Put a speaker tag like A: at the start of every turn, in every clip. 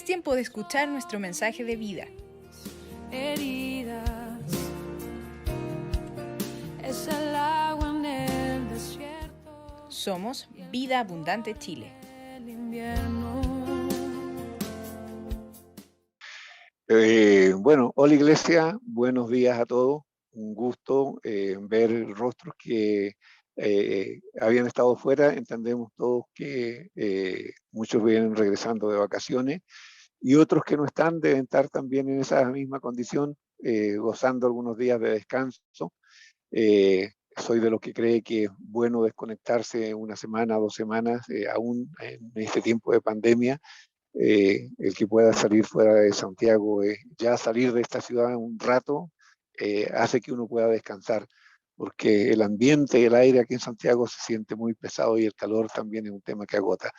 A: tiempo de escuchar nuestro mensaje de vida.
B: Heridas, es el agua en el desierto.
A: Somos Vida Abundante Chile.
B: El invierno.
C: Bueno, hola iglesia, buenos días a todos. Un gusto ver rostros que habían estado fuera. Entendemos todos que muchos vienen regresando de vacaciones y otros que no están deben estar también en esa misma condición, gozando algunos días de descanso. Soy de los que cree que es bueno desconectarse una semana, 2 semanas, aún en este tiempo de pandemia. El que pueda salir fuera de Santiago, ya salir de esta ciudad un rato, hace que uno pueda descansar, porque el ambiente, el aire aquí en Santiago se siente muy pesado y el calor también es un tema que agota.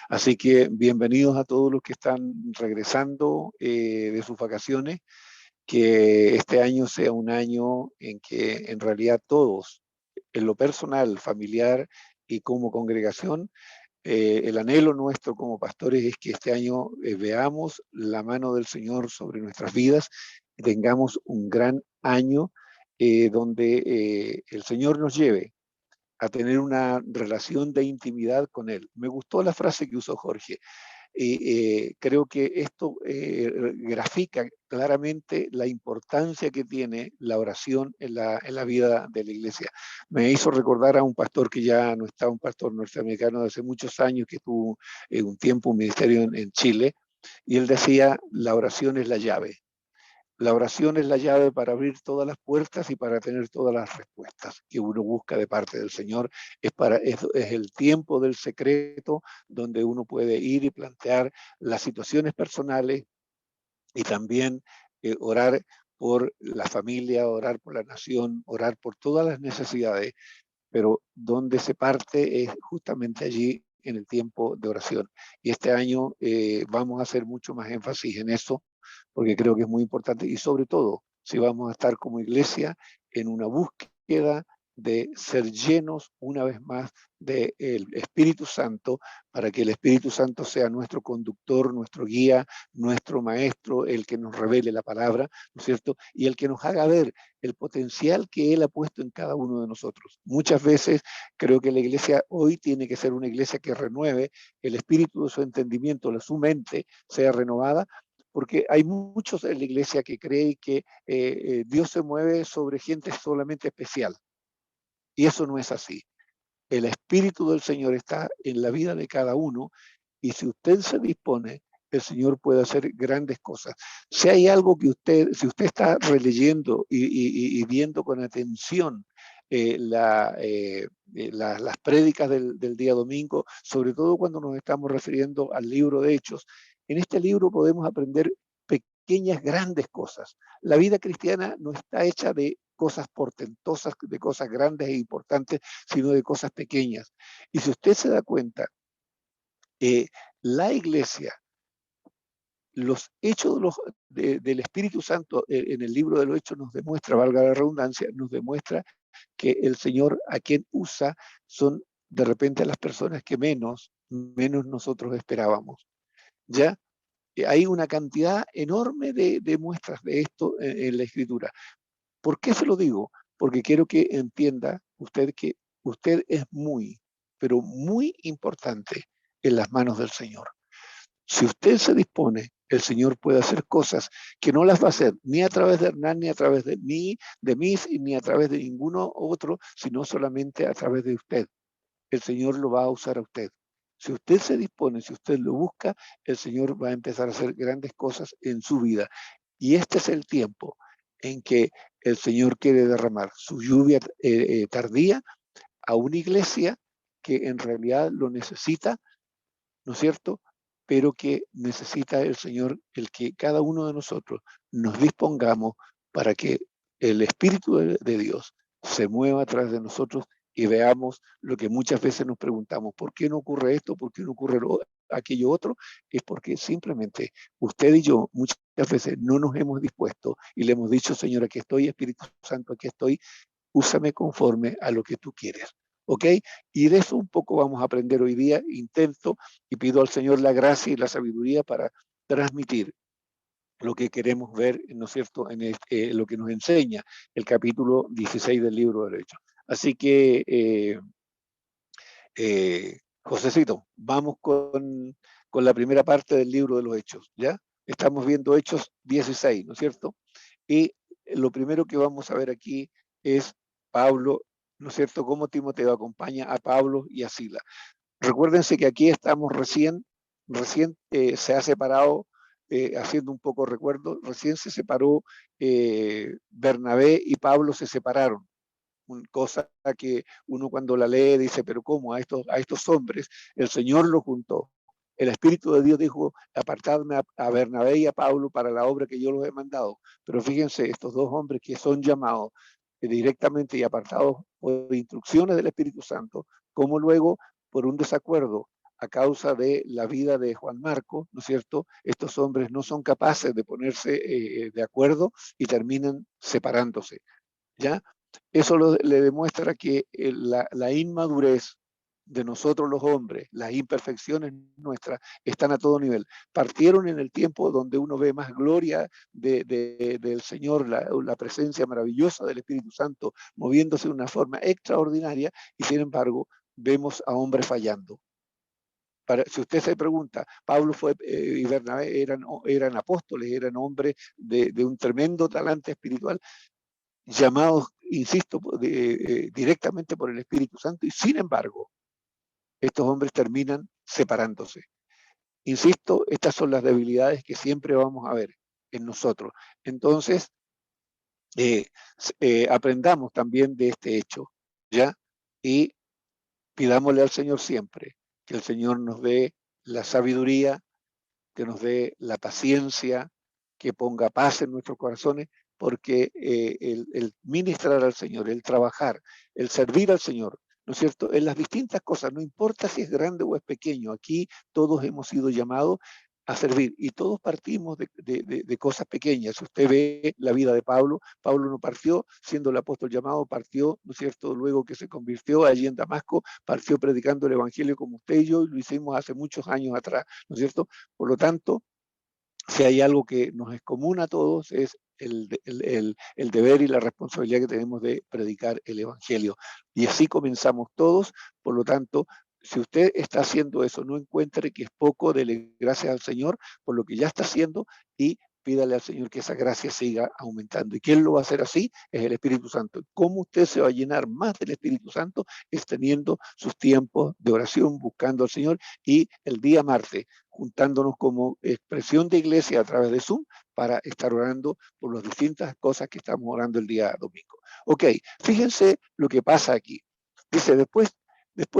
C: Así que bienvenidos a todos los que están regresando de sus vacaciones, que este año sea un año en que en realidad todos, en lo personal, familiar y como congregación, el anhelo nuestro como pastores es que este año veamos la mano del Señor sobre nuestras vidas y tengamos un gran año donde el Señor nos lleve a tener una relación de intimidad con Él. Me gustó la frase que usó Jorge. Creo que esto grafica claramente la importancia que tiene la oración en la vida de la iglesia. Me hizo recordar a un pastor que ya no está, un pastor norteamericano de hace muchos años, que tuvo un tiempo un ministerio en Chile, y él decía, la oración es la llave. La oración es la llave para abrir todas las puertas y para tener todas las respuestas que uno busca de parte del Señor. Es el tiempo del secreto donde uno puede ir y plantear las situaciones personales y también orar por la familia, orar por la nación, orar por todas las necesidades, pero donde se parte es justamente allí en el tiempo de oración. Y este año vamos a hacer mucho más énfasis en eso, porque creo que es muy importante, y sobre todo, si vamos a estar como iglesia en una búsqueda de ser llenos una vez más del Espíritu Santo, para que el Espíritu Santo sea nuestro conductor, nuestro guía, nuestro maestro, el que nos revele la palabra, ¿no es cierto? Y el que nos haga ver el potencial que Él ha puesto en cada uno de nosotros. Muchas veces creo que la iglesia hoy tiene que ser una iglesia que renueve el espíritu de su entendimiento, su mente sea renovada, porque hay muchos en la iglesia que creen que Dios se mueve sobre gente solamente especial. Y eso no es así. El Espíritu del Señor está en la vida de cada uno y si usted se dispone, el Señor puede hacer grandes cosas. Si hay algo que si usted está releyendo y viendo con atención las prédicas del día domingo, sobre todo cuando nos estamos refiriendo al libro de Hechos, en este libro podemos aprender pequeñas, grandes cosas. La vida cristiana no está hecha de cosas portentosas, de cosas grandes e importantes, sino de cosas pequeñas. Y si usted se da cuenta, la iglesia, los hechos del Espíritu Santo en el libro de los Hechos nos demuestra, valga la redundancia, nos demuestra que el Señor a quien usa son de repente las personas que menos nosotros esperábamos. ¿Ya? Hay una cantidad enorme de muestras de esto en la Escritura. ¿Por qué se lo digo? Porque quiero que entienda usted que usted es muy, pero muy importante en las manos del Señor. Si usted se dispone, el Señor puede hacer cosas que no las va a hacer ni a través de Hernán, ni a través de mí, ni a través de ninguno otro, sino solamente a través de usted. El Señor lo va a usar a usted. Si usted se dispone, si usted lo busca, el Señor va a empezar a hacer grandes cosas en su vida. Y este es el tiempo en que el Señor quiere derramar su lluvia tardía a una iglesia que en realidad lo necesita, ¿no es cierto? Pero que necesita el Señor el que cada uno de nosotros nos dispongamos para que el Espíritu de Dios se mueva a través de nosotros y veamos lo que muchas veces nos preguntamos, ¿por qué no ocurre esto? ¿Por qué no ocurre aquello otro? Es porque simplemente usted y yo muchas veces no nos hemos dispuesto y le hemos dicho, Señor, aquí estoy, Espíritu Santo, aquí estoy, úsame conforme a lo que tú quieres. ¿Ok? Y de eso un poco vamos a aprender hoy día. Intento y pido al Señor la gracia y la sabiduría para transmitir lo que queremos ver, ¿no es cierto?, en lo que nos enseña el capítulo 16 del libro de Hechos. Así que, Josecito, vamos con la primera parte del libro de los Hechos, ¿ya? Estamos viendo Hechos 16, ¿no es cierto? Y lo primero que vamos a ver aquí es Pablo, ¿no es cierto?, cómo Timoteo acompaña a Pablo y a Sila. Recuérdense que aquí estamos recién se ha separado, haciendo un poco recuerdo, recién se separó Bernabé y Pablo se separaron. Cosa que uno cuando la lee dice, pero ¿cómo? A estos hombres el Señor los juntó. El Espíritu de Dios dijo, apartadme a Bernabé y a Pablo para la obra que yo los he mandado. Pero fíjense, estos dos hombres que son llamados directamente y apartados por instrucciones del Espíritu Santo, como luego, por un desacuerdo a causa de la vida de Juan Marcos, ¿no es cierto? Estos hombres no son capaces de ponerse de acuerdo y terminan separándose, ¿ya? Eso le demuestra que la inmadurez de nosotros los hombres, las imperfecciones nuestras, están a todo nivel. Partieron en el tiempo donde uno ve más gloria del Señor, la presencia maravillosa del Espíritu Santo moviéndose de una forma extraordinaria, y sin embargo vemos a hombres fallando. Si usted se pregunta, Pablo y Bernabé eran apóstoles, eran hombres de un tremendo talante espiritual, llamados, insisto, directamente por el Espíritu Santo, y sin embargo, estos hombres terminan separándose. Insisto, estas son las debilidades que siempre vamos a ver en nosotros. Entonces, aprendamos también de este hecho, ¿ya? Y pidámosle al Señor siempre que el Señor nos dé la sabiduría, que nos dé la paciencia, que ponga paz en nuestros corazones, porque el ministrar al Señor, el trabajar, el servir al Señor, ¿no es cierto?, en las distintas cosas, no importa si es grande o es pequeño, aquí todos hemos sido llamados a servir y todos partimos de cosas pequeñas. Si usted ve la vida de Pablo, Pablo no partió siendo el apóstol llamado, partió, ¿no es cierto?, luego que se convirtió allí en Damasco, partió predicando el Evangelio como usted y yo, y lo hicimos hace muchos años atrás, ¿no es cierto? Por lo tanto, si hay algo que nos es común a todos es el deber y la responsabilidad que tenemos de predicar el Evangelio. Y así comenzamos todos, por lo tanto, si usted está haciendo eso, no encuentre que es poco, dele gracias al Señor por lo que ya está haciendo y pídale al Señor que esa gracia siga aumentando. ¿Y quién lo va a hacer así? Es el Espíritu Santo. ¿Cómo usted se va a llenar más del Espíritu Santo? Es teniendo sus tiempos de oración, buscando al Señor, y el día martes juntándonos como expresión de iglesia a través de Zoom para estar orando por las distintas cosas que estamos orando el día domingo. Ok, fíjense lo que pasa aquí. Dice, después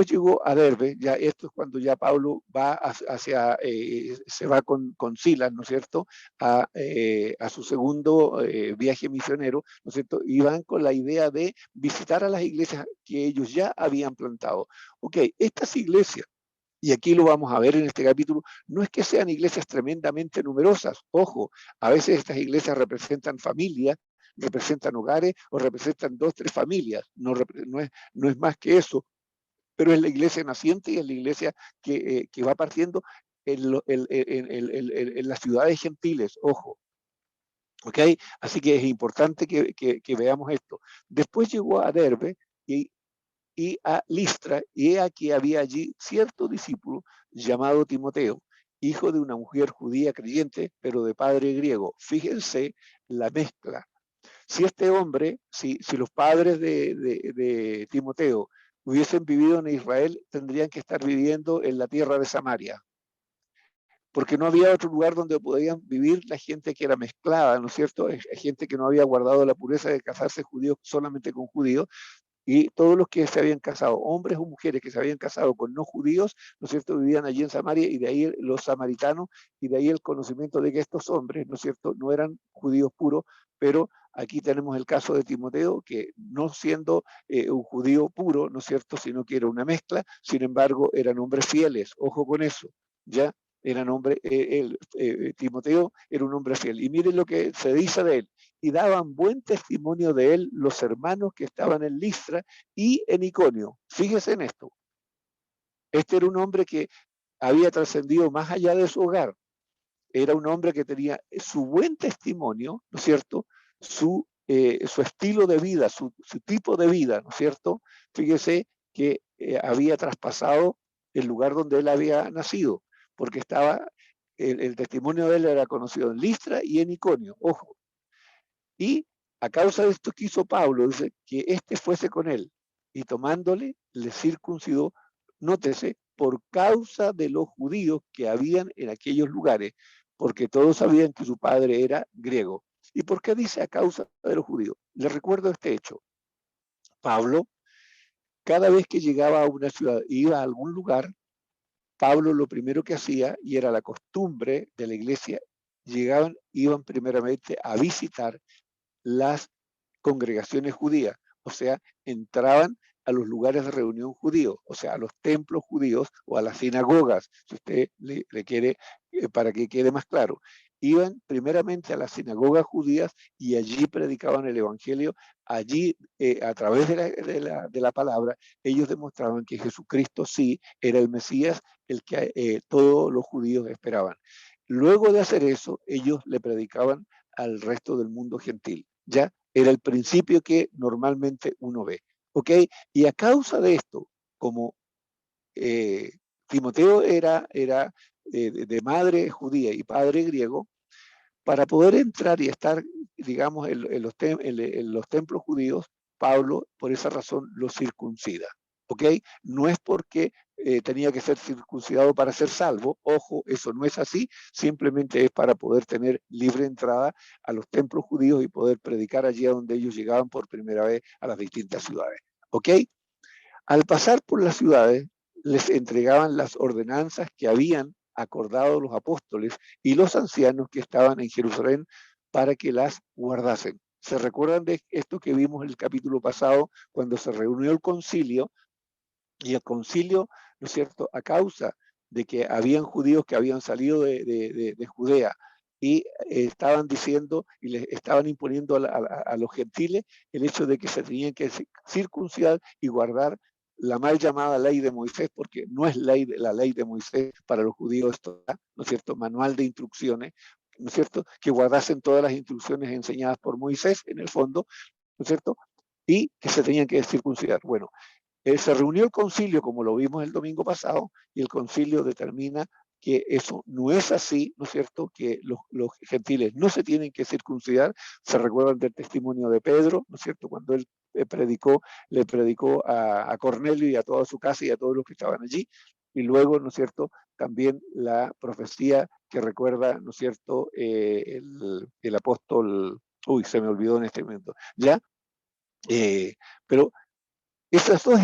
C: llegó a Derbe, ya esto es cuando ya Pablo va se va con Silas, ¿no es cierto?, a su segundo viaje misionero, ¿no es cierto?, y van con la idea de visitar a las iglesias que ellos ya habían plantado. Ok, estas iglesias, y aquí lo vamos a ver en este capítulo, no es que sean iglesias tremendamente numerosas. Ojo, a veces estas iglesias representan familias, representan hogares o representan 2, 3 familias. No es más que eso, pero es la iglesia naciente y es la iglesia que va partiendo en las ciudades gentiles. Ojo. ¿Ok? Así que es importante que veamos esto. Después llegó a Derbe y a Listra, y he aquí había allí cierto discípulo llamado Timoteo, hijo de una mujer judía creyente, pero de padre griego. Fíjense la mezcla. Si este hombre, si los padres de Timoteo hubiesen vivido en Israel, tendrían que estar viviendo en la tierra de Samaria, porque no había otro lugar donde podían vivir la gente que era mezclada, ¿no es cierto? Gente que no había guardado la pureza de casarse judíos solamente con judíos, y todos los que se habían casado, hombres o mujeres que se habían casado con no judíos, ¿no es cierto?, vivían allí en Samaria, y de ahí los samaritanos, y de ahí el conocimiento de que estos hombres, ¿no es cierto?, no eran judíos puros, pero aquí tenemos el caso de Timoteo, que no siendo un judío puro, ¿no es cierto?, sino que era una mezcla, sin embargo, eran hombres fieles, ojo con eso, ¿ya? Eran hombres, Timoteo era un hombre fiel, y miren lo que se dice de él: y daban buen testimonio de él los hermanos que estaban en Listra y en Iconio. Fíjese en esto. Este era un hombre que había trascendido más allá de su hogar. era un hombre que tenía su buen testimonio, ¿no es cierto? Su estilo de vida, su tipo de vida, ¿no es cierto? Fíjese que había traspasado el lugar donde él había nacido, porque el testimonio de él era conocido en Listra y en Iconio, ojo. Y a causa de esto que hizo Pablo, dice que éste fuese con él, y tomándole, le circuncidó, nótese, por causa de los judíos que habían en aquellos lugares, porque todos sabían que su padre era griego. ¿Y por qué dice a causa de los judíos? Les recuerdo este hecho. Pablo, cada vez que llegaba a una ciudad, iba a algún lugar, Pablo lo primero que hacía, y era la costumbre de la iglesia, iban primeramente a visitar las congregaciones judías, o sea, entraban a los lugares de reunión judíos, o sea, a los templos judíos o a las sinagogas, si usted le quiere, para que quede más claro. Iban primeramente a las sinagogas judías y allí predicaban el evangelio. Allí, a través de la palabra, ellos demostraban que Jesucristo sí era el Mesías, el que todos los judíos esperaban. Luego de hacer eso, ellos le predicaban al resto del mundo gentil. Ya era el principio que normalmente uno ve. ¿Ok? Y a causa de esto, como Timoteo era de madre judía y padre griego, para poder entrar y estar, digamos, en los templos judíos, Pablo, por esa razón, lo circuncida. ¿Ok? No es porque tenía que ser circuncidado para ser salvo, ojo, eso no es así, simplemente es para poder tener libre entrada a los templos judíos y poder predicar allí a donde ellos llegaban por primera vez a las distintas ciudades. ¿Ok? Al pasar por las ciudades, les entregaban las ordenanzas que habían acordado los apóstoles y los ancianos que estaban en Jerusalén para que las guardasen. ¿Se recuerdan de esto que vimos en el capítulo pasado cuando se reunió el concilio? Y el concilio, ¿no es cierto?, a causa de que habían judíos que habían salido de Judea y estaban diciendo y les estaban imponiendo a los gentiles el hecho de que se tenían que circuncidar y guardar la mal llamada ley de Moisés, porque no es la ley de Moisés para los judíos, esto, ¿no es cierto?, manual de instrucciones, ¿no es cierto?, que guardasen todas las instrucciones enseñadas por Moisés en el fondo, ¿no es cierto?, y que se tenían que circuncidar. Bueno, se reunió el concilio, como lo vimos el domingo pasado, y el concilio determina que eso no es así, ¿no es cierto?, que los gentiles no se tienen que circuncidar. Se recuerdan del testimonio de Pedro, ¿no es cierto?, cuando él le predicó a Cornelio y a toda su casa y a todos los que estaban allí. Y luego, ¿no es cierto?, también la profecía que recuerda, ¿no es cierto?, el apóstol, uy, se me olvidó en este momento, ¿ya? Pero esos dos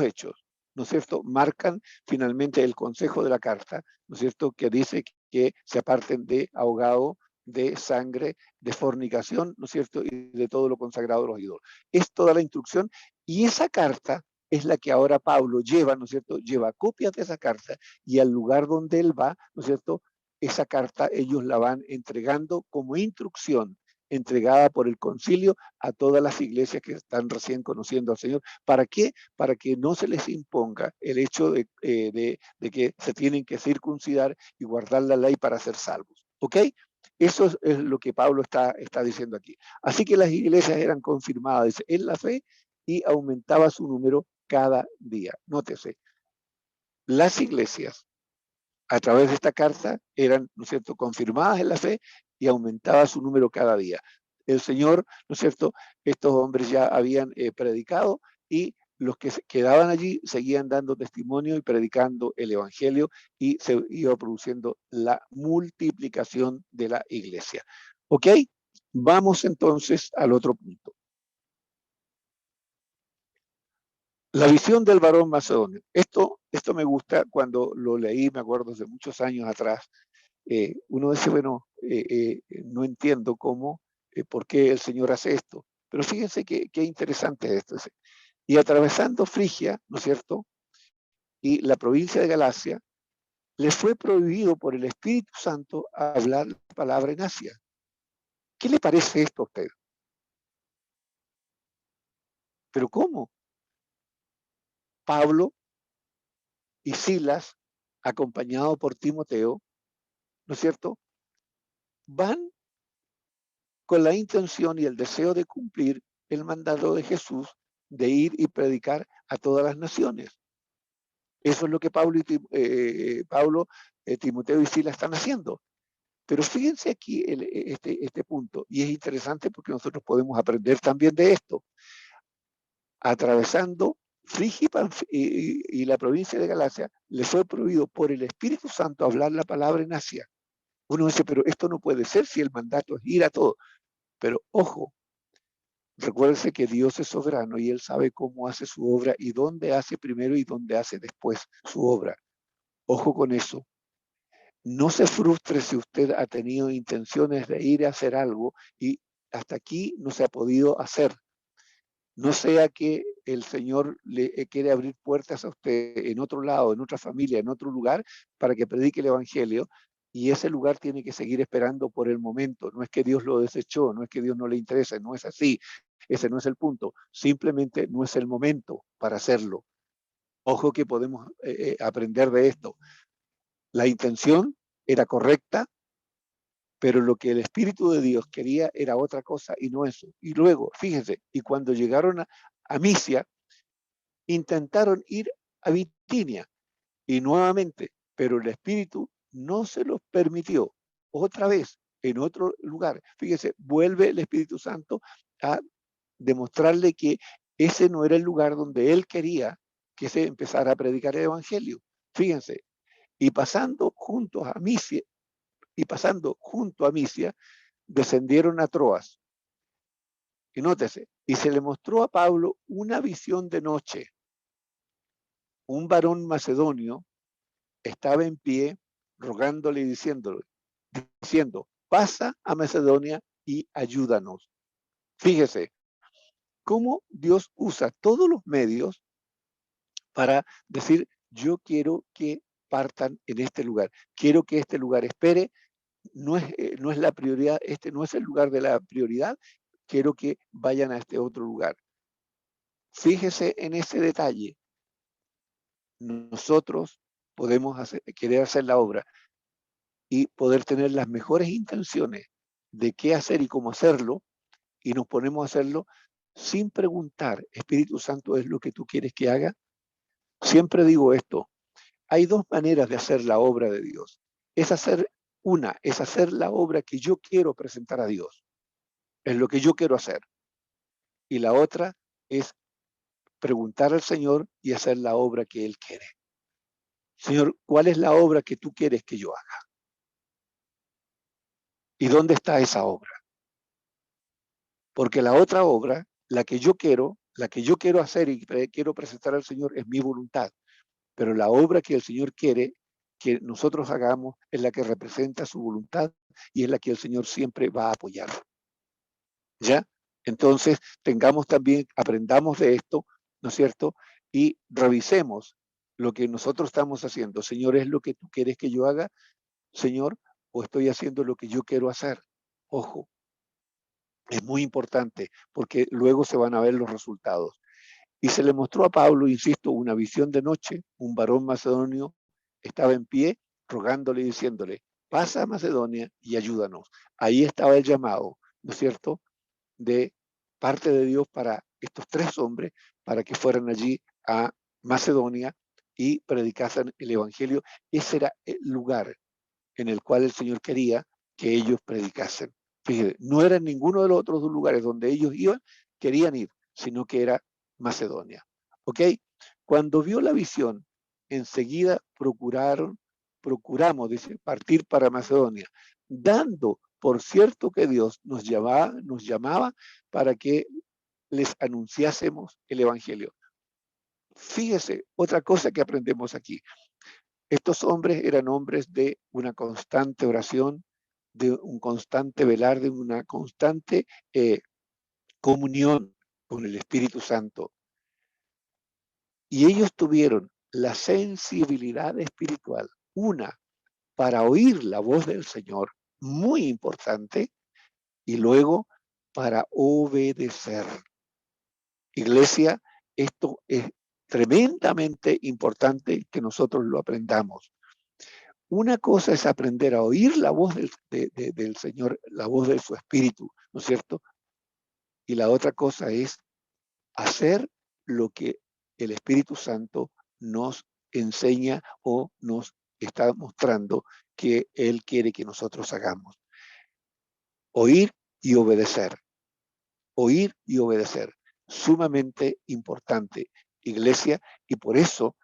C: hechos, ¿no es cierto?, marcan finalmente el consejo de la carta, ¿no es cierto?, que dice que se aparten de ahogado, de sangre, de fornicación, ¿no es cierto?, y de todo lo consagrado a los ídolos. Es toda la instrucción, y esa carta es la que ahora Pablo lleva, ¿no es cierto?, lleva copias de esa carta, y al lugar donde él va, ¿no es cierto?, esa carta ellos la van entregando como instrucción, entregada por el concilio a todas las iglesias que están recién conociendo al Señor. ¿Para qué? Para que no se les imponga el hecho de que se tienen que circuncidar y guardar la ley para ser salvos. ¿Ok? Eso es lo que Pablo está diciendo aquí. Así que las iglesias eran confirmadas en la fe y aumentaba su número cada día. Nótese, las iglesias a través de esta carta eran, ¿no es cierto?, confirmadas en la fe y aumentaba su número cada día. El Señor, ¿no es cierto?, estos hombres ya habían predicado y los que quedaban allí seguían dando testimonio y predicando el Evangelio y se iba produciendo la multiplicación de la iglesia. ¿Ok? Vamos entonces al otro punto. La visión del varón macedonio. Esto me gusta cuando lo leí, me acuerdo, hace muchos años atrás. Uno dice, bueno, no entiendo por qué el Señor hace esto. Pero fíjense qué interesante es esto. Y atravesando Frigia, ¿no es cierto?, y la provincia de Galacia, les fue prohibido por el Espíritu Santo hablar la palabra en Asia. ¿Qué le parece esto a usted? ¿Pero cómo? Pablo y Silas, acompañados por Timoteo, ¿no es cierto? Van con la intención y el deseo de cumplir el mandato de Jesús de ir y predicar a todas las naciones. Eso es lo que Pablo, Timoteo y Silas están haciendo. Pero fíjense aquí este punto, y es interesante porque nosotros podemos aprender también de esto. Atravesando Frigia y la provincia de Galacia, le fue prohibido por el Espíritu Santo hablar la palabra en Asia. Uno dice, pero esto no puede ser si el mandato es ir a todo. Pero ojo, recuérdense que Dios es soberano y Él sabe cómo hace su obra y dónde hace primero y dónde hace después su obra. Ojo con eso. No se frustre si usted ha tenido intenciones de ir a hacer algo y hasta aquí no se ha podido hacer. No sea que el Señor le quiere abrir puertas a usted en otro lado, en otra familia, en otro lugar, para que predique el Evangelio, y ese lugar tiene que seguir esperando por el momento. No es que Dios lo desechó, no es que Dios no le interese, no es así. Ese no es el punto. Simplemente no es el momento para hacerlo. Ojo que podemos aprender de esto. La intención era correcta, pero lo que el Espíritu de Dios quería era otra cosa y no eso. Y luego, fíjense, y cuando llegaron a Misia, intentaron ir a Bitinia y nuevamente, pero el Espíritu no se los permitió. Otra vez, en otro lugar. Fíjense, vuelve el Espíritu Santo a demostrarle que ese no era el lugar donde él quería que se empezara a predicar el Evangelio. Fíjense, y pasando junto a Misia, descendieron a Troas. Y nótese, y se le mostró a Pablo una visión de noche. Un varón macedonio estaba en pie rogándole y diciendo, pasa a Macedonia y ayúdanos. Fíjese cómo Dios usa todos los medios para decir, yo quiero que partan en este lugar, quiero que este lugar espere, no es la prioridad, este no es el lugar de la prioridad, quiero que vayan a este otro lugar. Fíjese en ese detalle. Nosotros podemos querer hacer la obra y poder tener las mejores intenciones de qué hacer y cómo hacerlo, y nos ponemos a hacerlo sin preguntar, Espíritu Santo, ¿es lo que tú quieres que haga? Siempre digo esto, hay dos maneras de hacer la obra de Dios. Es hacer la obra que yo quiero presentar a Dios, es lo que yo quiero hacer. Y la otra es preguntar al Señor y hacer la obra que Él quiere. Señor, ¿cuál es la obra que tú quieres que yo haga? ¿Y dónde está esa obra? Porque la otra obra, la que yo quiero hacer y quiero presentar al Señor es mi voluntad. Pero la obra que el Señor quiere que nosotros hagamos es la que representa su voluntad y es la que el Señor siempre va a apoyar. ¿Ya? Entonces, aprendamos de esto, ¿no es cierto? Y revisemos lo que nosotros estamos haciendo. Señor, ¿es lo que tú quieres que yo haga, Señor? ¿O estoy haciendo lo que yo quiero hacer? Ojo, es muy importante porque luego se van a ver los resultados. Y se le mostró a Pablo, insisto, una visión de noche, un varón macedonio estaba en pie rogándole y diciéndole, pasa a Macedonia y ayúdanos. Ahí estaba el llamado, ¿no es cierto?, de parte de Dios para estos tres hombres, para que fueran allí a Macedonia y predicasen el Evangelio. Ese era el lugar en el cual el Señor quería que ellos predicasen. Fíjense, no era en ninguno de los otros dos lugares donde ellos querían ir, sino que era Macedonia. ¿Ok? Cuando vio la visión, enseguida procuramos, dice, partir para Macedonia, dando por cierto que Dios nos llamaba para que les anunciásemos el Evangelio. Fíjese, otra cosa que aprendemos aquí. Estos hombres eran hombres de una constante oración, de un constante velar, de una constante comunión con el Espíritu Santo. Y ellos tuvieron la sensibilidad espiritual, una, para oír la voz del Señor, muy importante, y luego para obedecer. Iglesia, esto es tremendamente importante que nosotros lo aprendamos. Una cosa es aprender a oír la voz del Señor, la voz de su Espíritu, ¿no es cierto? Y la otra cosa es hacer lo que el Espíritu Santo nos enseña o nos está mostrando que Él quiere que nosotros hagamos. Oír y obedecer. Oír y obedecer. Sumamente importante, iglesia, y por eso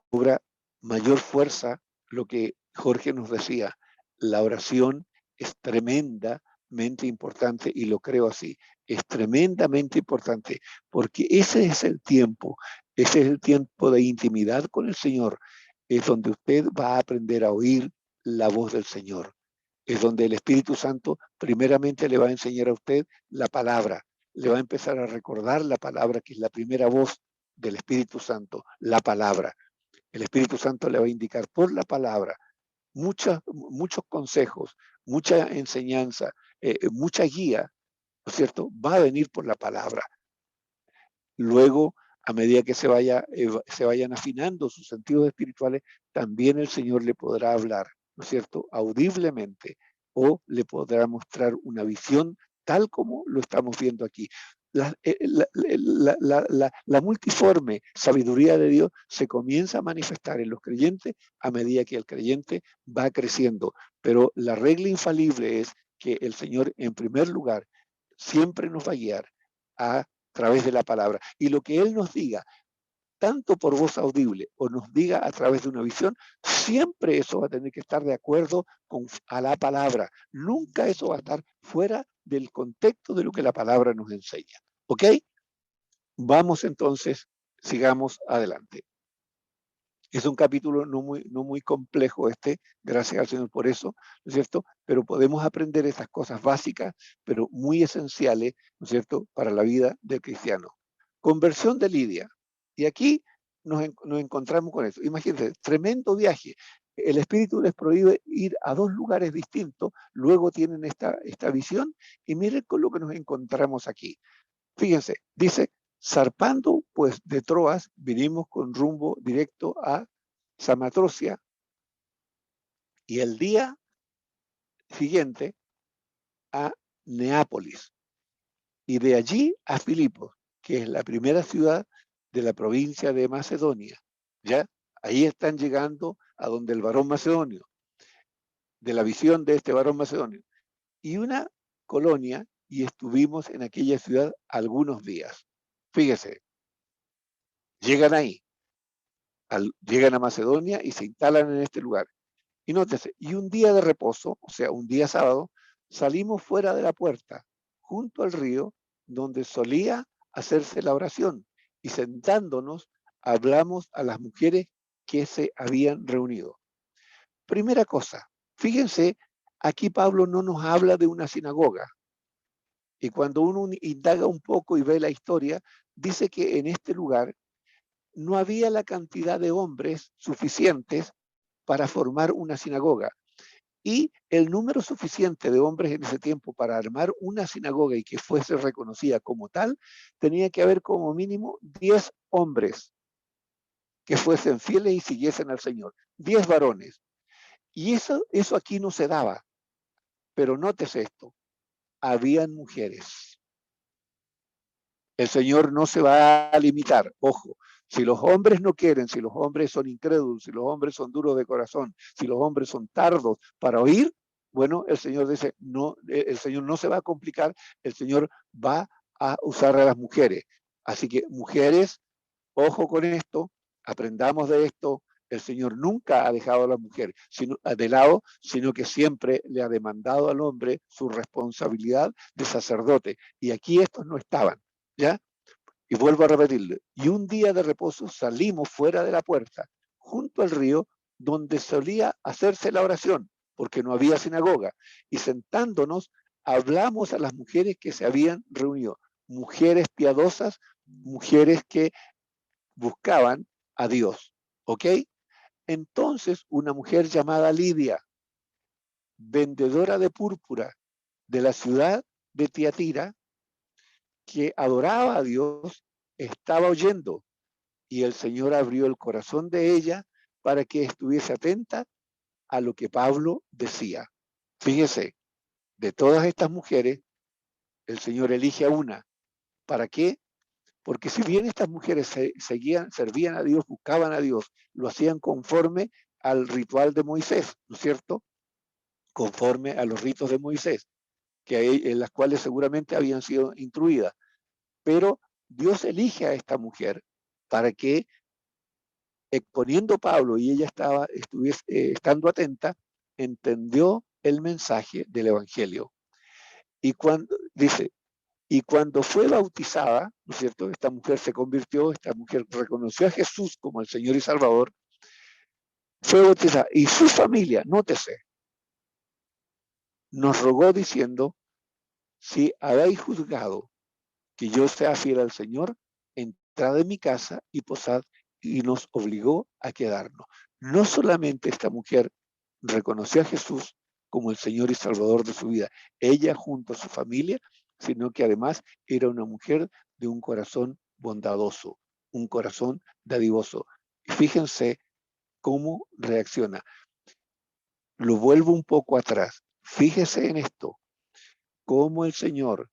C: cobra mayor fuerza lo que Jorge nos decía. La oración es tremendamente importante y lo creo así. Es tremendamente importante porque ese es el tiempo de intimidad con el Señor. Es donde usted va a aprender a oír la voz del Señor. Es donde el Espíritu Santo primeramente le va a enseñar a usted la palabra. Le va a empezar a recordar la palabra, que es la primera voz del Espíritu Santo, la palabra. El Espíritu Santo le va a indicar por la palabra muchos consejos, mucha enseñanza, mucha guía, ¿no es cierto? Va a venir por la palabra. Luego, a medida que se vayan afinando sus sentidos espirituales, también el Señor le podrá hablar, ¿no es cierto? Audiblemente, o le podrá mostrar una visión tal como lo estamos viendo aquí. La multiforme sabiduría de Dios se comienza a manifestar en los creyentes a medida que el creyente va creciendo. Pero la regla infalible es que el Señor, en primer lugar, siempre nos va a guiar a través de la palabra. Y lo que Él nos diga, tanto por voz audible o nos diga a través de una visión, siempre eso va a tener que estar de acuerdo a la palabra. Nunca eso va a estar fuera del contexto de lo que la palabra nos enseña. ¿Ok? Vamos entonces, sigamos adelante. Es un capítulo no muy complejo gracias al Señor por eso, ¿no es cierto? Pero podemos aprender estas cosas básicas, pero muy esenciales, ¿no es cierto?, para la vida del cristiano. Conversión de Lidia. Y aquí nos encontramos con eso. Imagínense, tremendo viaje. El Espíritu les prohíbe ir a 2 lugares distintos, luego tienen esta visión, y miren con lo que nos encontramos aquí. Fíjense, dice, zarpando pues de Troas, vinimos con rumbo directo a Samatrocia, y el día siguiente a Neápolis, y de allí a Filipos, que es la primera ciudad de la provincia de Macedonia. ¿Ya? Ahí están llegando a donde el varón macedonio, de la visión de este varón macedonio, y una colonia, y estuvimos en aquella ciudad algunos días. Fíjese, llegan ahí. Llegan a Macedonia y se instalan en este lugar. Y nótese, y un día de reposo, o sea, un día sábado, salimos fuera de la puerta, junto al río, donde solía hacerse la oración, y sentándonos, hablamos a las mujeres que se habían reunido. Primera cosa, fíjense, aquí Pablo no nos habla de una sinagoga. Y cuando uno indaga un poco y ve la historia, dice que en este lugar no había la cantidad de hombres suficientes para formar una sinagoga. Y el número suficiente de hombres en ese tiempo para armar una sinagoga y que fuese reconocida como tal, tenía que haber como mínimo 10 hombres que fuesen fieles y siguiesen al Señor. 10 varones. Y eso aquí no se daba. Pero nótese esto, habían mujeres. El Señor no se va a limitar, ojo. Si los hombres no quieren, si los hombres son incrédulos, si los hombres son duros de corazón, si los hombres son tardos para oír, bueno, el Señor dice, no, el Señor no se va a complicar, el Señor va a usar a las mujeres. Así que mujeres, ojo con esto, aprendamos de esto. El Señor nunca ha dejado a la mujer de lado, sino que siempre le ha demandado al hombre su responsabilidad de sacerdote. Y aquí estos no estaban, ¿ya? Y vuelvo a repetirle, y un día de reposo salimos fuera de la puerta, junto al río, donde solía hacerse la oración, porque no había sinagoga, y sentándonos, hablamos a las mujeres que se habían reunido, mujeres piadosas, mujeres que buscaban a Dios, ¿ok? Entonces, una mujer llamada Lidia, vendedora de púrpura de la ciudad de Tiatira, que adoraba a Dios, estaba oyendo, y el Señor abrió el corazón de ella para que estuviese atenta a lo que Pablo decía. Fíjese, de todas estas mujeres, el Señor elige a una. ¿Para qué? Porque si bien estas mujeres servían a Dios, buscaban a Dios, lo hacían conforme al ritual de Moisés, ¿no es cierto? Conforme a los ritos de Moisés, en las cuales seguramente habían sido instruidas. Pero Dios elige a esta mujer para que, exponiendo Pablo y ella estando atenta, entendió el mensaje del Evangelio. Y cuando fue bautizada, ¿no es cierto? Esta mujer se convirtió, esta mujer reconoció a Jesús como el Señor y Salvador, fue bautizada. Y su familia, nótese, nos rogó diciendo, si habéis juzgado que yo sea fiel al Señor, entrad en mi casa y posad, y nos obligó a quedarnos. No solamente esta mujer reconoció a Jesús como el Señor y Salvador de su vida, ella junto a su familia, sino que además era una mujer de un corazón bondadoso, un corazón dadivoso. Y fíjense cómo reacciona. Lo vuelvo un poco atrás. Fíjese en esto, cómo el Señor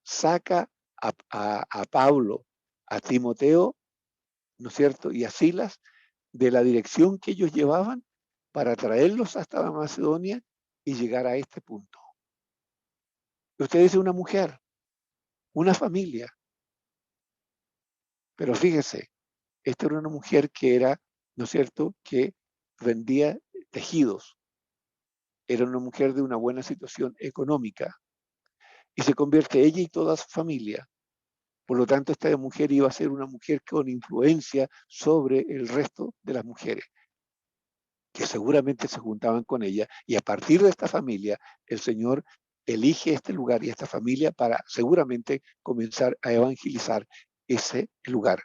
C: saca a Pablo, a Timoteo, ¿no es cierto? Y a Silas, de la dirección que ellos llevaban para traerlos hasta Macedonia y llegar a este punto. Usted dice una mujer, una familia. Pero fíjese, esta era una mujer que era, ¿no es cierto?, que vendía tejidos. Era una mujer de una buena situación económica. Y se convierte ella y toda su familia. Por lo tanto, esta mujer iba a ser una mujer con influencia sobre el resto de las mujeres, que seguramente se juntaban con ella. Y a partir de esta familia, el Señor elige este lugar y esta familia para seguramente comenzar a evangelizar ese lugar.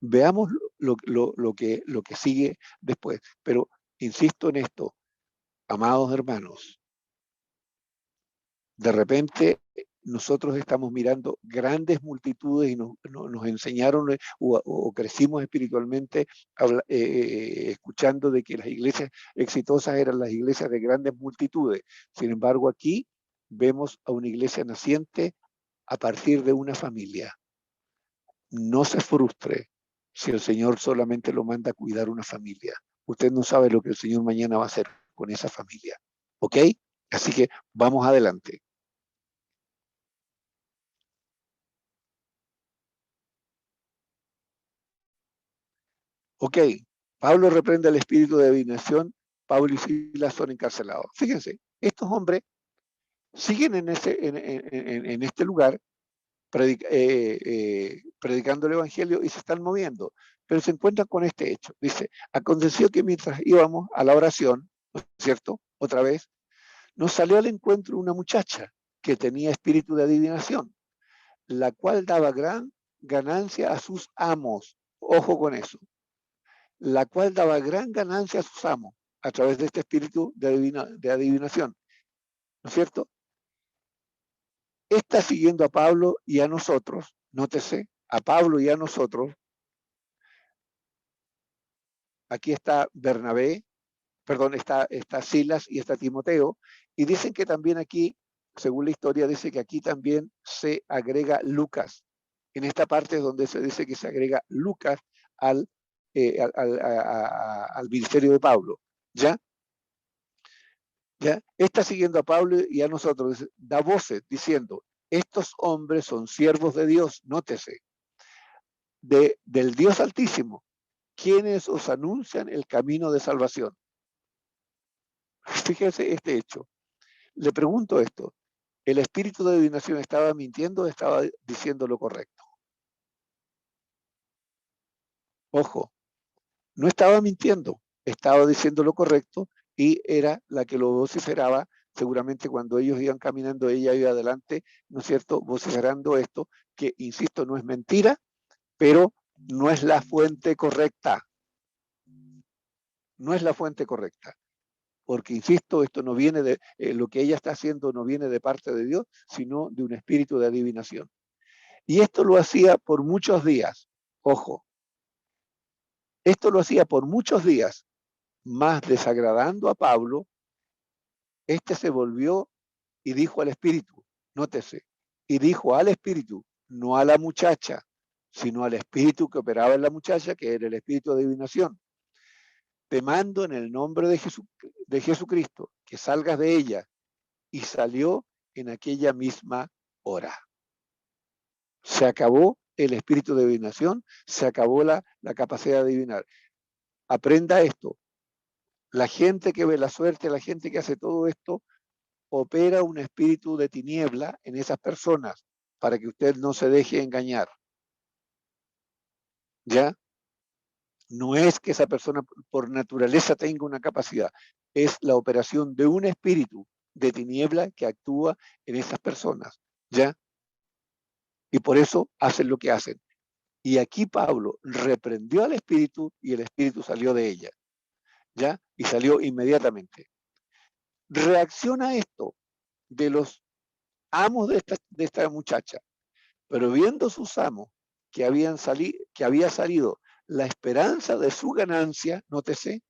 C: Veamos lo que sigue después. Pero insisto en esto, amados hermanos, de repente nosotros estamos mirando grandes multitudes y nos enseñaron o crecimos espiritualmente escuchando de que las iglesias exitosas eran las iglesias de grandes multitudes. Sin embargo, aquí vemos a una iglesia naciente a partir de una familia. No se frustre si el Señor solamente lo manda a cuidar una familia. Usted no sabe lo que el Señor mañana va a hacer con esa familia. ¿Ok? Así que vamos adelante. Ok, Pablo reprende al espíritu de adivinación, Pablo y Silas son encarcelados. Fíjense, estos hombres siguen en este lugar predicando el evangelio y se están moviendo, pero se encuentran con este hecho. Dice, aconteció que mientras íbamos a la oración, ¿no es cierto? Otra vez, nos salió al encuentro una muchacha que tenía espíritu de adivinación, la cual daba gran ganancia a sus amos. Ojo con eso. La cual daba gran ganancia a sus amos a través de este espíritu de adivinación. ¿No es cierto? Está siguiendo a Pablo y a nosotros, nótese, a Pablo y a nosotros. Aquí está Bernabé, perdón, está Silas y está Timoteo, y dicen que también aquí, según la historia, dice que aquí también se agrega Lucas. En esta parte es donde se dice que se agrega Lucas al ministerio de Pablo. ¿Ya? ¿Ya? Está siguiendo a Pablo y a nosotros, da voces diciendo, estos hombres son siervos de Dios, nótese, del Dios Altísimo, quienes os anuncian el camino de salvación. Fíjense este hecho. Le pregunto esto, ¿el espíritu de adivinación estaba mintiendo o estaba diciendo lo correcto? Ojo, no estaba mintiendo, estaba diciendo lo correcto y era la que lo vociferaba. Seguramente cuando ellos iban caminando, ella iba adelante, ¿no es cierto?, vociferando esto, que, insisto, no es mentira, pero no es la fuente correcta. No es la fuente correcta. Porque, insisto, esto no viene de, lo que ella está haciendo no viene de parte de Dios, sino de un espíritu de adivinación. Y esto lo hacía por muchos días. Ojo, esto lo hacía por muchos días. Mas desagradando a Pablo, este se volvió y dijo al espíritu, nótese, y dijo al espíritu, no a la muchacha, sino al espíritu que operaba en la muchacha, que era el espíritu de adivinación. Te mando en el nombre de Jesucristo, que salgas de ella. Y salió en aquella misma hora. Se acabó el espíritu de adivinación, se acabó la capacidad de adivinar. Aprenda esto. La gente que ve la suerte, la gente que hace todo esto, opera un espíritu de tiniebla en esas personas para que usted no se deje engañar. ¿Ya? No es que esa persona por naturaleza tenga una capacidad, es la operación de un espíritu de tiniebla que actúa en esas personas. ¿Ya? Y por eso hacen lo que hacen. Y aquí Pablo reprendió al espíritu y el espíritu salió de ella. ¿Ya? Y salió inmediatamente. Reacciona esto de los amos de esta muchacha, pero viendo sus amos que había salido la esperanza de su ganancia, nótese,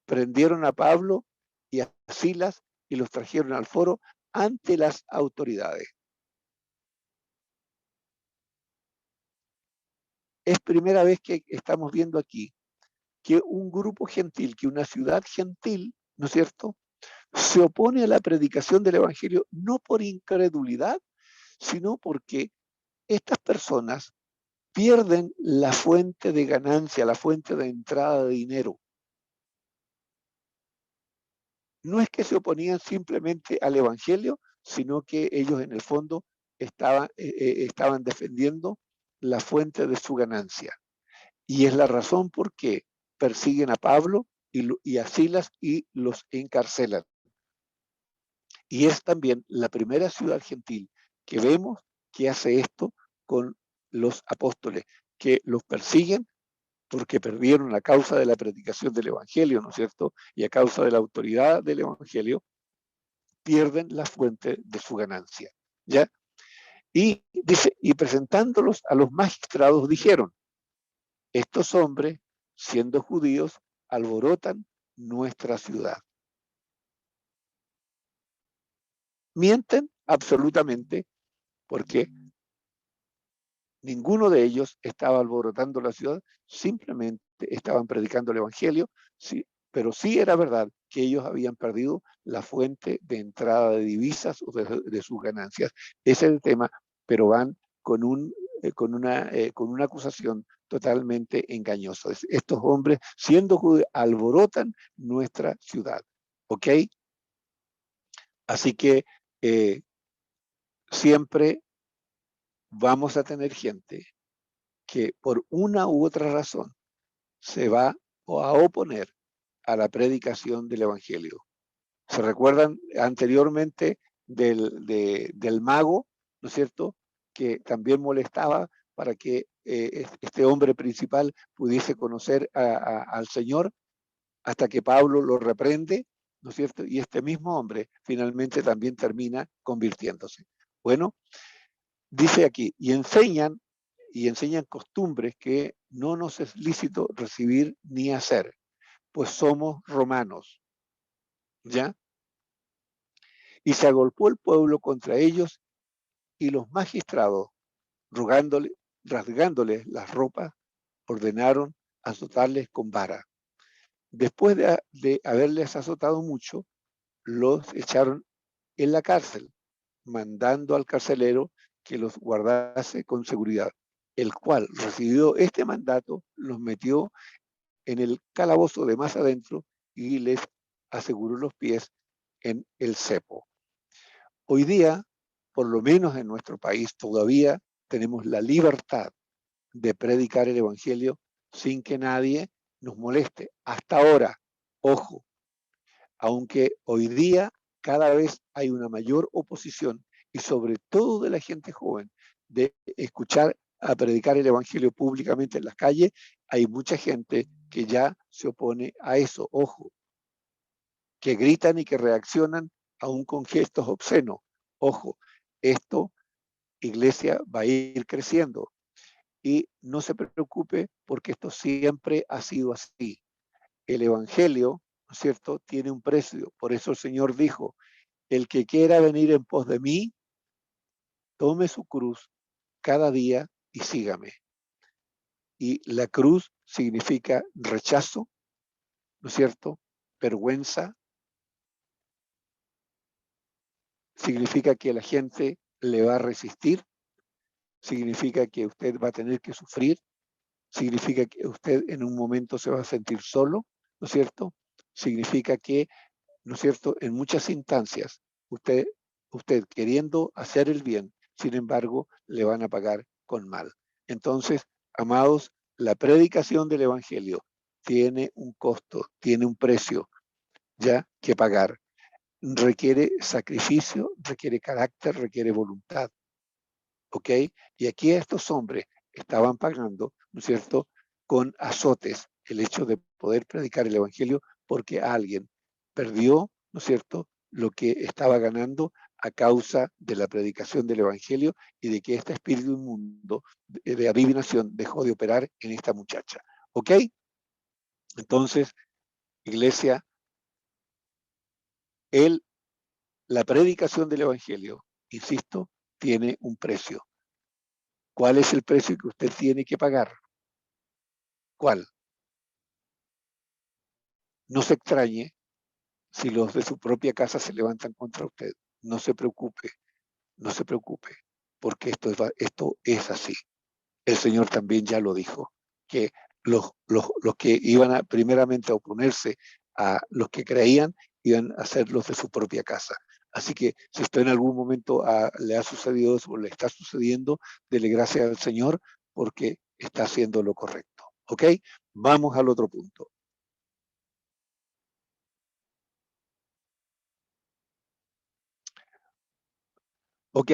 C: prendieron a Pablo y a Silas y los trajeron al foro ante las autoridades. Es primera vez que estamos viendo aquí que un grupo gentil, que una ciudad gentil, ¿no es cierto?, se opone a la predicación del Evangelio no por incredulidad, sino porque estas personas pierden la fuente de ganancia, la fuente de entrada de dinero. No es que se oponían simplemente al Evangelio, sino que ellos en el fondo estaban defendiendo la fuente de su ganancia. Y es la razón por qué persiguen a Pablo y a Silas y los encarcelan. Y es también la primera ciudad gentil que vemos que hace esto con los apóstoles, que los persiguen porque perdieron a causa de la predicación del Evangelio, ¿no es cierto? Y a causa de la autoridad del Evangelio, pierden la fuente de su ganancia. ¿Ya? Y dice, y presentándolos a los magistrados dijeron, estos hombres, siendo judíos, alborotan nuestra ciudad. Mienten absolutamente porque ninguno de ellos estaba alborotando la ciudad, simplemente estaban predicando el Evangelio, sí, pero sí era verdad que ellos habían perdido la fuente de entrada de divisas o de sus ganancias. Ese es el tema, pero van con una acusación totalmente engañosa. Estos hombres, siendo judíos, alborotan nuestra ciudad. ¿Ok? Así que siempre vamos a tener gente que por una u otra razón se va a oponer a la predicación del Evangelio. ¿Se recuerdan anteriormente del mago, ¿no es cierto?, que también molestaba para que este hombre principal pudiese conocer al Señor, hasta que Pablo lo reprende, ¿no es cierto? Y este mismo hombre finalmente también termina convirtiéndose. Bueno, dice aquí, y enseñan costumbres que no nos es lícito recibir ni hacer, pues somos romanos. ¿Ya? Y se agolpó el pueblo contra ellos y los magistrados, rasgándoles las ropas, ordenaron azotarles con vara. Después de haberles azotado mucho, los echaron en la cárcel, mandando al carcelero que los guardase con seguridad, el cual, recibido este mandato, los metió en el calabozo de más adentro y les aseguró los pies en el cepo. Hoy día, por lo menos en nuestro país, todavía tenemos la libertad de predicar el Evangelio sin que nadie nos moleste. Hasta ahora, ojo, aunque hoy día cada vez hay una mayor oposición y sobre todo de la gente joven de escuchar a predicar el Evangelio públicamente en las calles, hay mucha gente que ya se opone a eso, ojo, que gritan y que reaccionan aún con gestos obscenos. Ojo, esto, iglesia, va a ir creciendo y no se preocupe porque esto siempre ha sido así. el Evangelio, ¿no es cierto?, tiene un precio. Por eso el Señor dijo, el que quiera venir en pos de mí, tome su cruz cada día y sígame. Y la cruz significa rechazo, ¿no es cierto?, vergüenza, significa que la gente le va a resistir, significa que usted va a tener que sufrir, significa que usted en un momento se va a sentir solo, ¿no es cierto? Significa que, ¿no es cierto?, en muchas instancias, usted queriendo hacer el bien, sin embargo, le van a pagar con mal. Entonces, amados, la predicación del Evangelio tiene un costo, tiene un precio ya que pagar. Requiere sacrificio, requiere carácter, requiere voluntad. ¿Ok? Y aquí estos hombres estaban pagando, ¿no es cierto?, con azotes el hecho de poder predicar el Evangelio porque alguien perdió, ¿no es cierto?, lo que estaba ganando a causa de la predicación del Evangelio y de que este espíritu inmundo de adivinación dejó de operar en esta muchacha. ¿Ok? Entonces, iglesia, la predicación del Evangelio, insisto, tiene un precio. ¿Cuál es el precio que usted tiene que pagar? ¿Cuál? No se extrañe si los de su propia casa se levantan contra usted. No se preocupe, no se preocupe, porque esto es así. El Señor también ya lo dijo, que los que iban a primeramente a oponerse a los que creían, iban a ser los de su propia casa. Así que si usted en algún momento le ha sucedido eso o le está sucediendo, dele gracias al Señor porque está haciendo lo correcto. ¿Ok? Vamos al otro punto. Ok,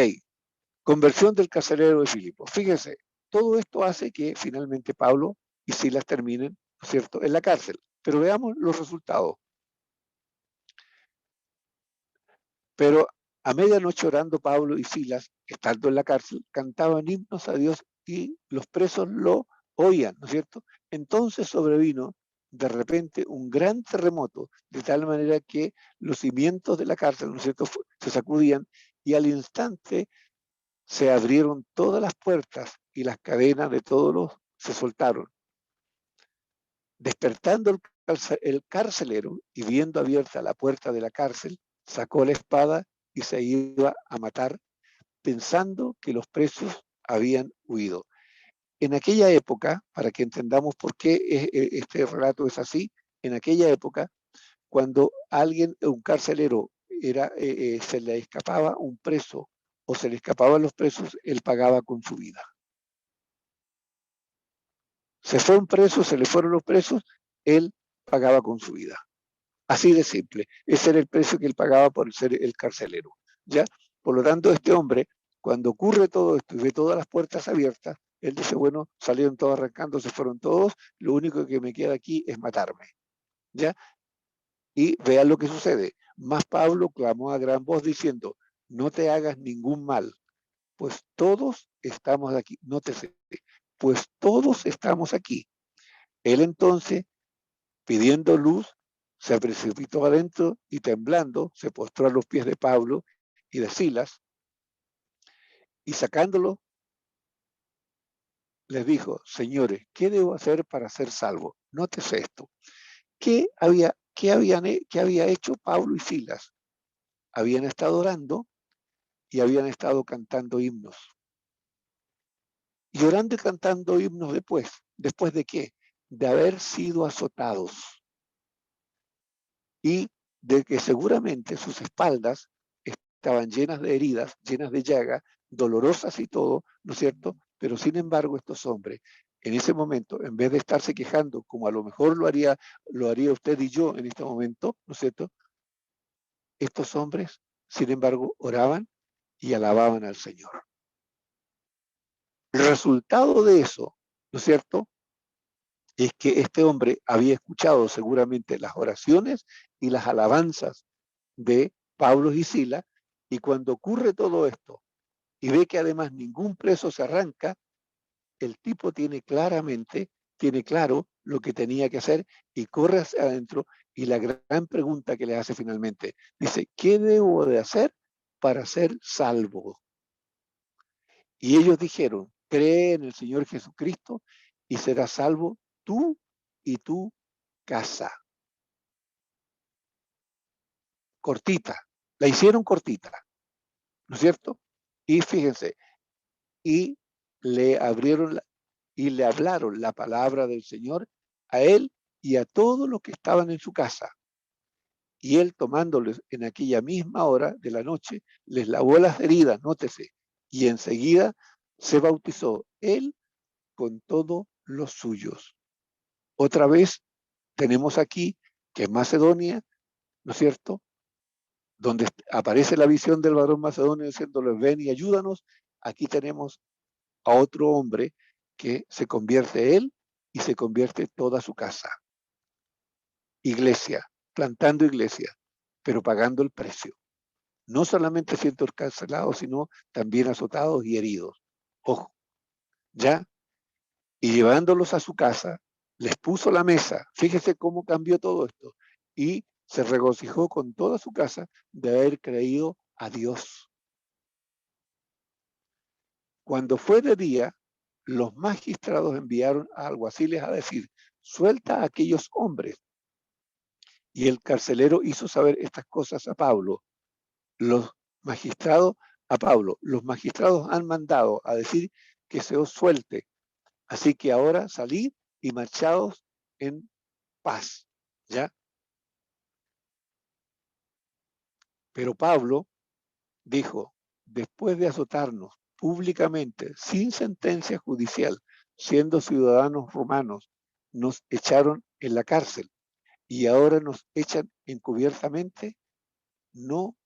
C: conversión del carcelero de Filipo. Fíjense, todo esto hace que finalmente Pablo y Silas terminen, ¿no es cierto?, en la cárcel. Pero veamos los resultados. Pero a medianoche orando Pablo y Silas, estando en la cárcel, cantaban himnos a Dios y los presos lo oían, ¿no es cierto? Entonces sobrevino de repente un gran terremoto, de tal manera que los cimientos de la cárcel, ¿no es cierto?, se sacudían y al instante se abrieron todas las puertas y las cadenas de todos los se soltaron. Despertando el carcelero y viendo abierta la puerta de la cárcel, sacó la espada y se iba a matar, pensando que los presos habían huido. En aquella época, para que entendamos por qué este relato es así, en aquella época, cuando alguien, un carcelero, se le escapaba un preso o se le escapaban los presos, él pagaba con su vida. Se fue un preso, se le fueron los presos, él pagaba con su vida. Así de simple. Ese era el precio que él pagaba por ser el carcelero. ¿Ya? Por lo tanto, este hombre, cuando ocurre todo esto y ve todas las puertas abiertas, él dice, bueno, salieron todos arrancando, se fueron todos, lo único que me queda aquí es matarme. ¿Ya? Y vean lo que sucede. Más Pablo clamó a gran voz diciendo, no te hagas ningún mal, pues todos estamos aquí. Nótese, pues todos estamos aquí. Él entonces, pidiendo luz, se precipitó adentro y temblando se postró a los pies de Pablo y de Silas y sacándolo les dijo, señores, ¿qué debo hacer para ser salvo? Nótese esto. ¿Qué había hecho Pablo y Silas? Habían estado orando y habían estado cantando himnos. Y orando y cantando himnos ¿después de qué? De haber sido azotados y de que seguramente sus espaldas estaban llenas de heridas, llenas de llagas, dolorosas y todo, ¿no es cierto? Pero sin embargo estos hombres, en ese momento, en vez de estarse quejando, como a lo mejor lo haría usted y yo en este momento, ¿no es cierto? Estos hombres, sin embargo, oraban y alababan al Señor. El resultado de eso, ¿no es cierto?, es que este hombre había escuchado seguramente las oraciones y las alabanzas de Pablo y Silas, y cuando ocurre todo esto y ve que además ningún preso se arranca, el tipo tiene claramente tiene claro lo que tenía que hacer y corre hacia adentro. Y la gran pregunta que le hace finalmente, dice, ¿qué debo de hacer para ser salvo? Y ellos dijeron, cree en el Señor Jesucristo y serás salvo tú y tu casa. Cortita, la hicieron cortita, ¿no es cierto? Y fíjense, y le abrieron y le hablaron la palabra del Señor a él y a todos los que estaban en su casa. Y él, tomándoles en aquella misma hora de la noche, les lavó las heridas, nótese, y enseguida se bautizó él con todos los suyos. Otra vez tenemos aquí que en Macedonia, ¿no es cierto?, donde aparece la visión del varón macedonio diciéndole, ven y ayúdanos, aquí tenemos a otro hombre que se convierte él y se convierte toda su casa. Iglesia, plantando iglesia, pero pagando el precio. No solamente siendo encarcelados, sino también azotados y heridos. Ojo, ¿ya? Y llevándolos a su casa, les puso la mesa. Fíjese cómo cambió todo esto. Y se regocijó con toda su casa de haber creído a Dios. Cuando fue de día, los magistrados enviaron a alguaciles a decir, suelta a aquellos hombres. Y el carcelero hizo saber estas cosas a Pablo. Los magistrados han mandado a decir que se os suelte. Así que ahora salid y marchaos en paz. ¿Ya? Pero Pablo dijo, después de azotarnos públicamente, sin sentencia judicial, siendo ciudadanos romanos, nos echaron en la cárcel y ahora nos echan encubiertamente, no,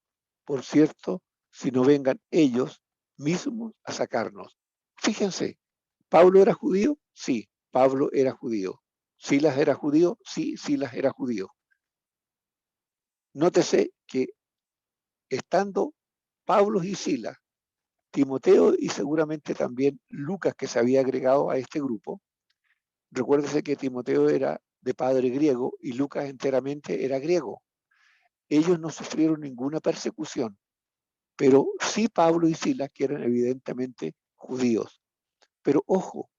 C: por cierto, sino vengan ellos mismos a sacarnos. Fíjense, ¿Pablo era judío? Sí, Pablo era judío. ¿Silas era judío? Sí, Silas era judío. Nótese que estando Pablo y Silas, Timoteo y seguramente también Lucas, que se había agregado a este grupo, recuérdese que Timoteo era de padre griego y Lucas enteramente era griego. Ellos no sufrieron ninguna persecución, pero sí Pablo y Silas, que eran evidentemente judíos. Pero ojo,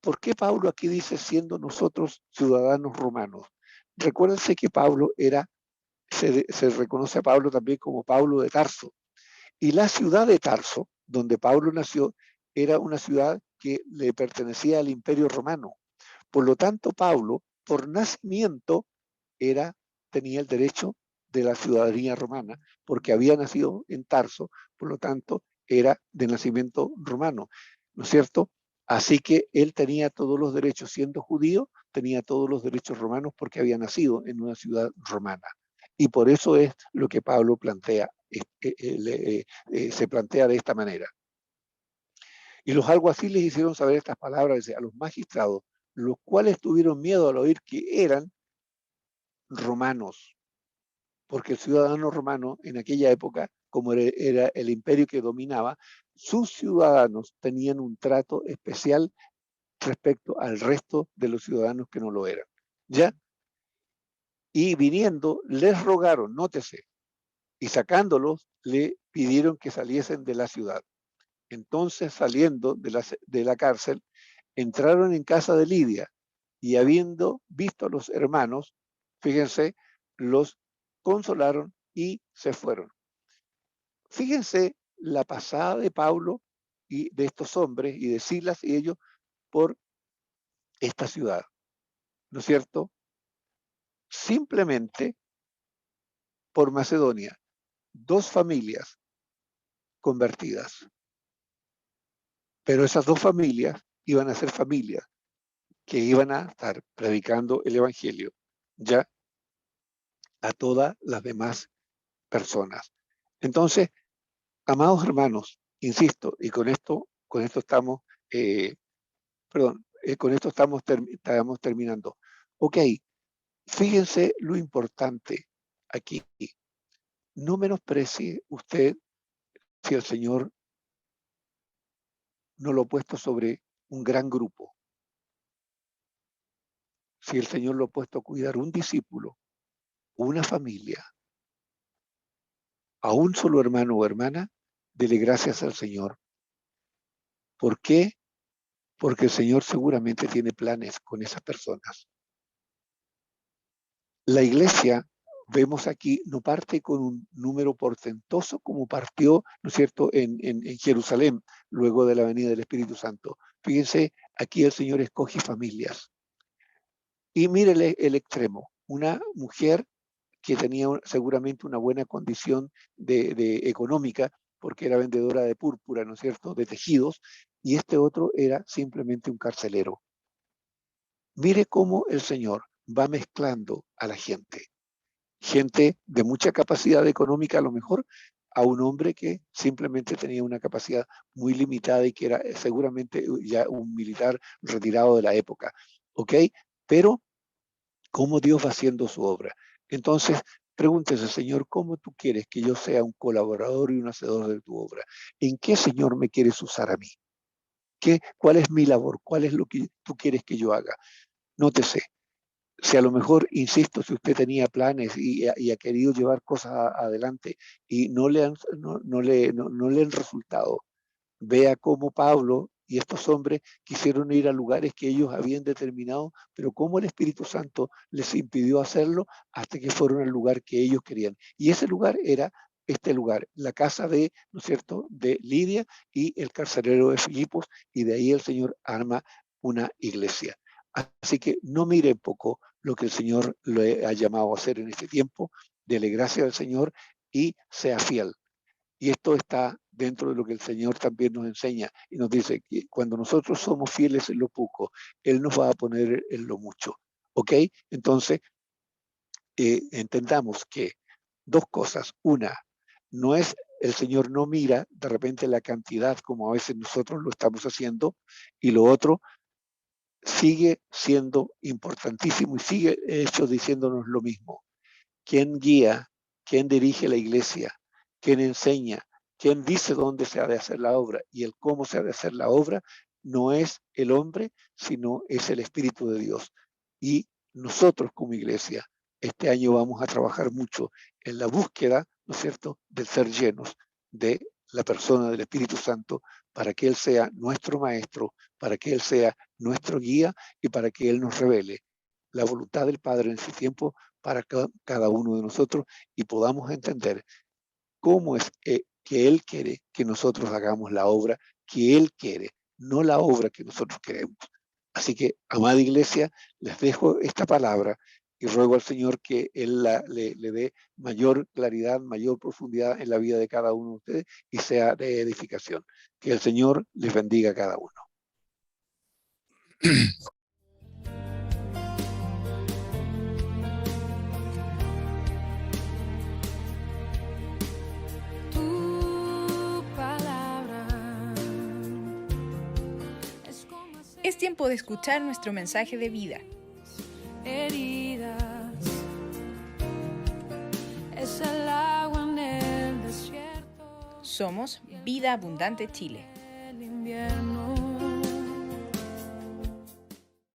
C: ¿por qué Pablo aquí dice siendo nosotros ciudadanos romanos? Recuérdense que Pablo se reconoce a Pablo también como Pablo de Tarso. Y la ciudad de Tarso, donde Pablo nació, era una ciudad que le pertenecía al Imperio Romano. Por lo tanto, Pablo, por nacimiento, tenía el derecho de la ciudadanía romana, porque había nacido en Tarso, por lo tanto, era de nacimiento romano, ¿no es cierto? Así que él tenía todos los derechos, siendo judío, tenía todos los derechos romanos porque había nacido en una ciudad romana. Y por eso es lo que Pablo plantea, se plantea de esta manera. Y los alguaciles hicieron saber estas palabras a los magistrados, los cuales tuvieron miedo al oír que eran romanos, porque el ciudadano romano en aquella época, como era el imperio que dominaba, sus ciudadanos tenían un trato especial respecto al resto de los ciudadanos que no lo eran. ¿Ya? Y viniendo, les rogaron, nótese, y sacándolos, le pidieron que saliesen de la ciudad. Entonces, saliendo de la cárcel, entraron en casa de Lidia y habiendo visto a los hermanos, fíjense, los consolaron y se fueron. Fíjense la pasada de Pablo y de estos hombres y de Silas y ellos por esta ciudad, ¿no es cierto? Simplemente por Macedonia, dos familias convertidas. Pero esas dos familias iban a ser familias que iban a estar predicando el Evangelio ya a todas las demás personas. Entonces, amados hermanos, insisto, y con esto estamos, con esto estamos terminando. Ok, fíjense lo importante aquí. No menosprecie usted si el Señor no lo ha puesto sobre un gran grupo. si el Señor lo ha puesto a cuidar un discípulo, una familia, a un solo hermano o hermana, dele gracias al Señor. ¿Por qué? Porque el Señor seguramente tiene planes con esas personas. La iglesia, vemos aquí, no parte con un número portentoso como partió, ¿no es cierto?, en Jerusalén, luego de la venida del Espíritu Santo. Fíjense, aquí el Señor escoge familias. Y mírele el extremo, una mujer que tenía seguramente una buena condición económica, porque era vendedora de púrpura, ¿no es cierto?, de tejidos, y este otro era simplemente un carcelero. Mire cómo el Señor va mezclando a la gente de mucha capacidad económica a lo mejor, a un hombre que simplemente tenía una capacidad muy limitada y que era seguramente ya un militar retirado de la época, ¿ok? Pero cómo Dios va haciendo su obra. Entonces, pregúntese, Señor, ¿cómo tú quieres que yo sea un colaborador y un hacedor de tu obra? ¿En qué, Señor, me quieres usar a mí? ¿Cuál es mi labor? ¿Cuál es lo que tú quieres que yo haga? Nótese, si a lo mejor, insisto, si usted tenía planes y ha querido llevar cosas adelante y no le han resultado, vea cómo Pablo y estos hombres quisieron ir a lugares que ellos habían determinado, pero cómo el Espíritu Santo les impidió hacerlo hasta que fueron al lugar que ellos querían. Y ese lugar era este lugar, la casa de, ¿no es cierto?, de Lidia y el carcelero de Filipos, y de ahí el Señor arma una iglesia. Así que no mire poco lo que el Señor le ha llamado a hacer en este tiempo, dele gracias al Señor y sea fiel. Y esto está dentro de lo que el Señor también nos enseña y nos dice que cuando nosotros somos fieles en lo poco, Él nos va a poner en lo mucho. ¿Ok? Entonces, entendamos que dos cosas. Una, no es, el Señor no mira de repente la cantidad como a veces nosotros lo estamos haciendo, y lo otro, sigue siendo importantísimo y sigue hecho diciéndonos lo mismo. ¿Quién guía? ¿Quién dirige la iglesia? ¿Quién enseña? ¿Quién dice dónde se ha de hacer la obra? Y el cómo se ha de hacer la obra no es el hombre, sino es el Espíritu de Dios. Y nosotros como iglesia, este año vamos a trabajar mucho en la búsqueda, ¿no es cierto?, del ser llenos de la persona del Espíritu Santo, para que Él sea nuestro maestro, para que Él sea nuestro guía y para que Él nos revele la voluntad del Padre en su tiempo para cada uno de nosotros, y podamos entender cómo es que Él quiere que nosotros hagamos la obra que Él quiere, no la obra que nosotros queremos. Así que, amada iglesia, les dejo esta palabra y ruego al Señor que Él le dé mayor claridad, mayor profundidad en la vida de cada uno de ustedes y sea de edificación. Que el Señor les bendiga a cada uno.
B: Tu palabra es como
A: Es tiempo de escuchar nuestro mensaje de vida.
B: heridas, es el agua en el desierto.
A: Somos Vida Abundante Chile.